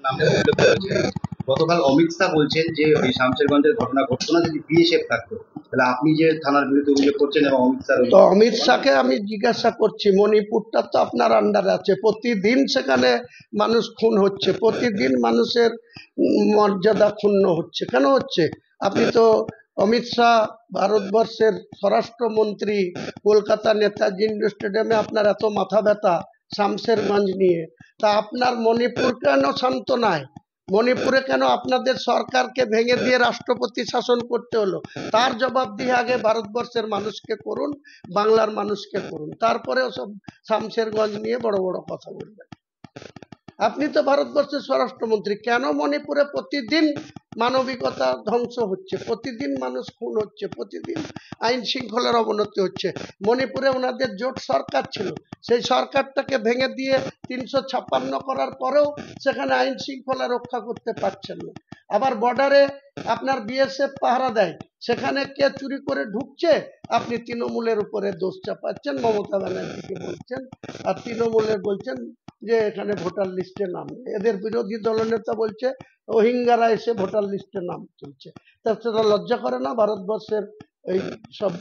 নামে উল্লেখ করেছে। গতকাল অমিত শাহ বলছেন যে ওই শামশেরগঞ্জের ঘটনা ঘটতো না যদি বিএসএফ থাকতো, তাহলে আপনি যে থানার বিরুদ্ধে অভিযোগ করছেন এবং অমিত শাহ, তো অমিত শাহকে আমি জিজ্ঞাসা করছি, মণিপুরটা তো আপনার আন্ডারে আছে, প্রতিদিন সেখানে মানুষ খুন হচ্ছে, প্রতিদিন মানুষের মর্যাদা ক্ষুণ্ণ হচ্ছে, কেন হচ্ছে? আপনি তো অমিত শাহ ভারতবর্ষের স্বরাষ্ট্রমন্ত্রী, কলকাতা নেতাজি ইন্ডোর স্টেডিয়ামে আপনার এত মাথা ব্যথা শামশেরগঞ্জ নিয়ে, তা আপনার মণিপুর কেন শান্ত নয়? মণিপুরে কেন আপনাদের সরকারকে ভেঙে দিয়ে রাষ্ট্রপতি শাসন করতে হলো? তার জবাবদিহি আগে ভারতবর্ষের মানুষকে করুন, বাংলার মানুষকে করুন, তারপরে সব শামশেরগঞ্জ নিয়ে বড় বড় কথা বলবেন। আপনি তো ভারতবর্ষের স্বরাষ্ট্রমন্ত্রী, কেন মণিপুরে প্রতিদিন মানবিকতা ধ্বংস হচ্ছে, প্রতিদিন মানুষ খুন হচ্ছে, প্রতিদিন আইন শৃঙ্খলার অবনতি হচ্ছে? মণিপুরে ওনাদের জোট সরকার ছিল, সেই সরকারটাকে ভেঙে দিয়ে 356 করার পরেও সেখানে আইন শৃঙ্খলা রক্ষা করতে পারছেন না। আবার বর্ডারে আপনার বিএসএফ পাহারা দেয়, সেখানে কে চুরি করে ঢুকছে আপনি তৃণমূলের উপরে দোষ চাপাচ্ছেন, মমতা ব্যানার্জিকে বলছেন, আর তৃণমূলের বলছেন যে এখানে ভোটার লিস্টে নাম নেই। এদের বিরোধী দলনেতা বলছে রোহিঙ্গারা এসে ভোটার লিস্টে নাম তুলছে। তাছাড়া লজ্জা করে না ভারতবর্ষের এই সব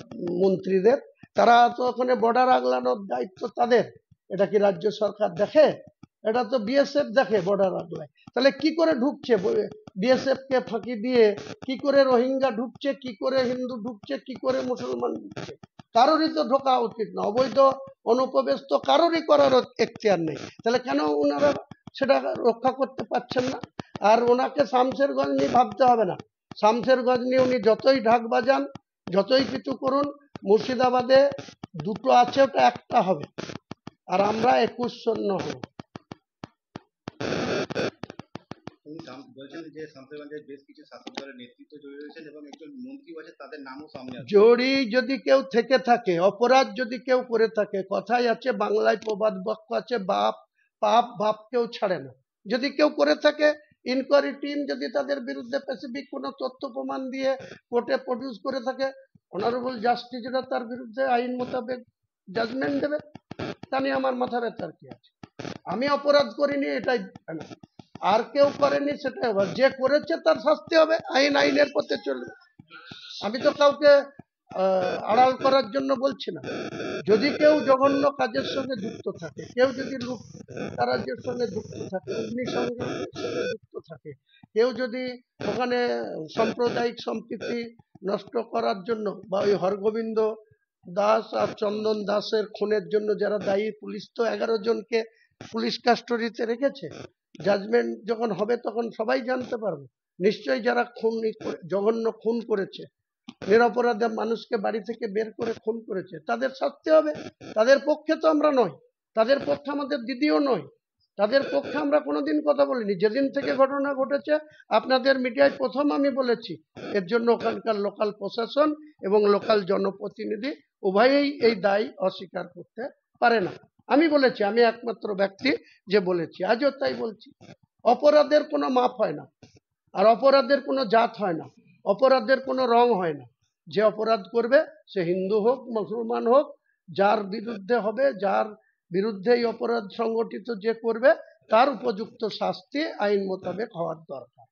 মন্ত্রীদের? তারা তো ওখানে বর্ডার আগলানোর দায়িত্ব তাদের, এটা কি রাজ্য সরকার দেখে? এটা তো বিএসএফ দেখে বর্ডার আগলায়। তাহলে কি করে ঢুকছে বিএসএফ কে ফাঁকি দিয়ে? কি করে রোহিঙ্গা ঢুকছে, কি করে হিন্দু ঢুকছে, কি করে মুসলমান ঢুকছে? কারোরই তো ঢোকা উচিত না, অবৈধ অনুপ্রবেশ তো কারোরই করার এখতিয়ার নেই। তাহলে কেন ওনারা সেটা রক্ষা করতে পারছেন না? আর ওনাকে শামশেরগঞ্জ নিয়ে ভাবতে হবে না, শামশেরগঞ্জ নিয়ে উনি যতই ঢাক বাজান, যতই কিছু করুন, মুর্শিদাবাদে দুটো আছে, ওটা একটা হবে, আর আমরা 21 সৈন্য হব। বলছেন যে শামশেরগঞ্জের বেশ কিছু শাসক দলের নেতৃত্ব জড়িয়ে রয়েছেন এবং একজন মন্ত্রী আছে, তাদের নামও সামনে আছে। জড়ি যদি কেউ থেকে থাকে, অপরাধ যদি কেউ করে থাকে, কথাই আছে, বাংলায় প্রবাদ বাক্য আছে, বাপ পাপ বাপকেও ছাড়ে না। যদি কেউ করে থাকে, ইনকোয়ারি টিম যদি তাদের বিরুদ্ধে স্পেসিফিক কোনো তথ্য প্রমাণ দিয়ে কোর্টে প্রডিউস করে থাকে, অনারেবল জাস্টিসরা তার বিরুদ্ধে আইন মোতাবেক জাজমেন্ট দেবে। তা নিয়ে আমার মাথা ব্যথার কি আছে? আমি অপরাধ করিনি এটাই না, আর কেউ করেনি সেটাই হবে, যে করেছে তার শাস্তি হবে, আইন আইনের পথে চলবে। আমি তো কাউকে আড়াল করার জন্য বলছি না। যদি কেউ জঘন্য কাজের সঙ্গে যুক্ত থাকে, কেউ যদি লুটতরাজের সঙ্গে যুক্ত থাকে, অগ্নিসংযোগের সঙ্গে যুক্ত থাকে, কেউ যদি ওখানে সাম্প্রদায়িক সম্প্রীতি নষ্ট করার জন্য, বা ওই হরগোবিন্দ দাস আর চন্দন দাসের খুনের জন্য যারা দায়ী, পুলিশ তো 11 জনকে পুলিশ কাস্টডিতে রেখেছে, জাজমেন্ট যখন হবে তখন সবাই জানতে পারবে। নিশ্চয়ই যারা খুন, জঘন্য খুন করেছে, নিরপরাধ মানুষকে বাড়ি থেকে বের করে খুন করেছে, তাদের শাস্তি হবে। তাদের পক্ষে তো আমরা নই, তাদের পক্ষে আমাদের দিদিও নয়, তাদের পক্ষে আমরা কোনোদিন কথা বলিনি। যেদিন থেকে ঘটনা ঘটেছে আপনাদের মিডিয়ায় প্রথম আমি বলেছি, এর জন্য ওখানকার লোকাল প্রশাসন এবং লোকাল জনপ্রতিনিধি উভয়েই এই দায় অস্বীকার করতে পারে না। আমি বলেছি, আমি একমাত্র ব্যক্তি যে বলেছি, আজও তাই বলছি। অপরাধের কোনো মাপ হয় না, আর অপরাধের কোনো জাত হয় না, অপরাধের কোনো রং হয় না। যে অপরাধ করবে সে হিন্দু হোক মুসলমান হোক, যার বিরুদ্ধে হবে, যার বিরুদ্ধে এই অপরাধ সংগঠিত যে করবে, তার উপযুক্ত শাস্তি আইন মোতাবেক হওয়ার দরকার।